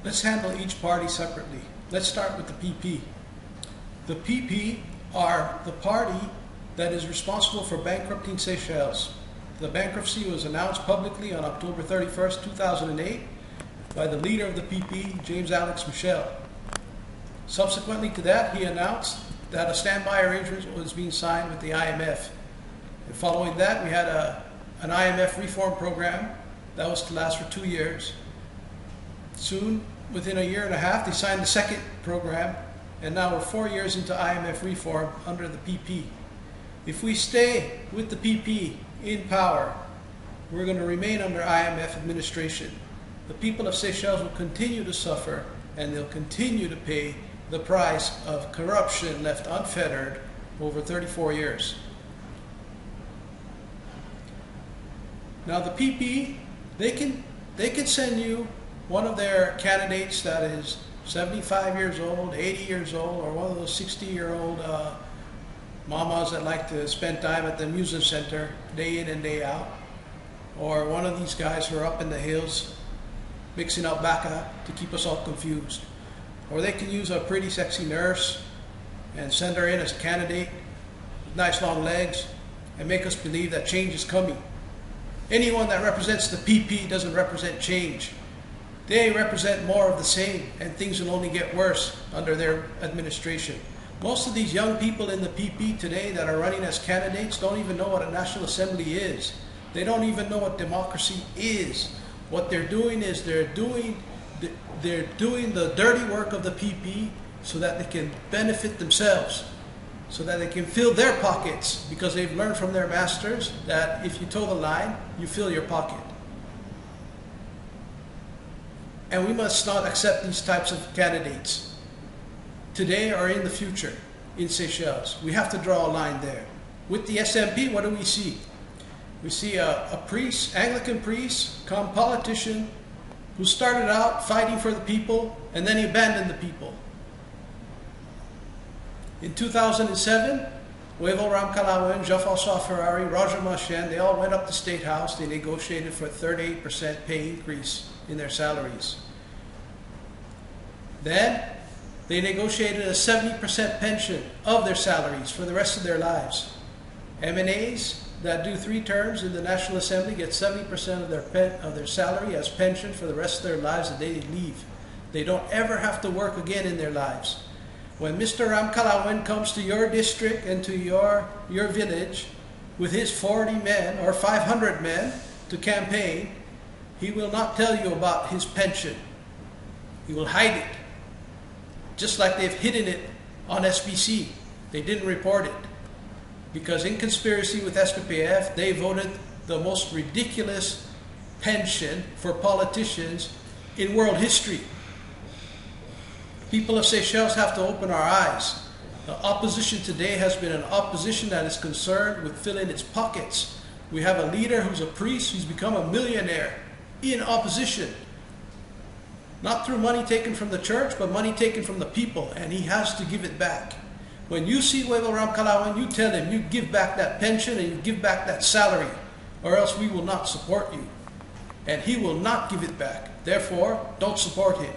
Let's handle each party separately. Let's start with the PP. The PP are the party that is responsible for bankrupting Seychelles. The bankruptcy was announced publicly on October 31st, 2008 by the leader of the PP, James Alex Michel. Subsequently to that, he announced that a standby arrangement was being signed with the IMF. And following that, we had an IMF reform program that was to last for 2 years. Soon, within a year and a half, they signed the second program, and now we're 4 years into IMF reform under the PP. If we stay with the PP in power, we're going to remain under IMF administration. The people of Seychelles will continue to suffer, and they'll continue to pay the price of corruption left unfettered over 34 years. Now the PP, they can send you one of their candidates that is 75 years old, 80 years old, or one of those 60-year-old mamas that like to spend time at the amusement center day in and day out, or one of these guys who are up in the hills mixing up baka to keep us all confused. Or they can use a pretty sexy nurse and send her in as a candidate with nice long legs and make us believe that change is coming. Anyone that represents the PP doesn't represent change. They represent more of the same, and things will only get worse under their administration. Most of these young people in the PP today that are running as candidates don't even know what a National Assembly is. They don't even know what democracy is. What they're doing is they're doing the dirty work of the PP so that they can benefit themselves, so that they can fill their pockets, because they've learned from their masters that if you toe the line, you fill your pocket. And we must not accept these types of candidates today or in the future in Seychelles. We have to draw a line there. With the SMP, what do we see? We see a priest, Anglican priest, come politician, who started out fighting for the people and then he abandoned the people. In 2007, Huevo Ramkalawan, Jean-François Ferrari, Roger Machen, they all went up to State House. They negotiated for a 38% pay increase in their salaries. Then they negotiated a 70% pension of their salaries for the rest of their lives. MNAs that do 3 terms in the National Assembly get 70% of their salary as pension for the rest of their lives the day they leave. They don't ever have to work again in their lives. When Mr. Ramkalawan comes to your district and to your village with his 40 men or 500 men to campaign, he will not tell you about his pension. He will hide it. Just like they've hidden it on SPC. They didn't report it. Because in conspiracy with SPPF, they voted the most ridiculous pension for politicians in world history. People of Seychelles have to open our eyes. The opposition today has been an opposition that is concerned with filling its pockets. We have a leader who's a priest who's become a millionaire in opposition. Not through money taken from the church, but money taken from the people, and he has to give it back. When you see Huevo Ramkalawan, you tell him you give back that pension and you give back that salary, or else we will not support you. And he will not give it back. Therefore, don't support him.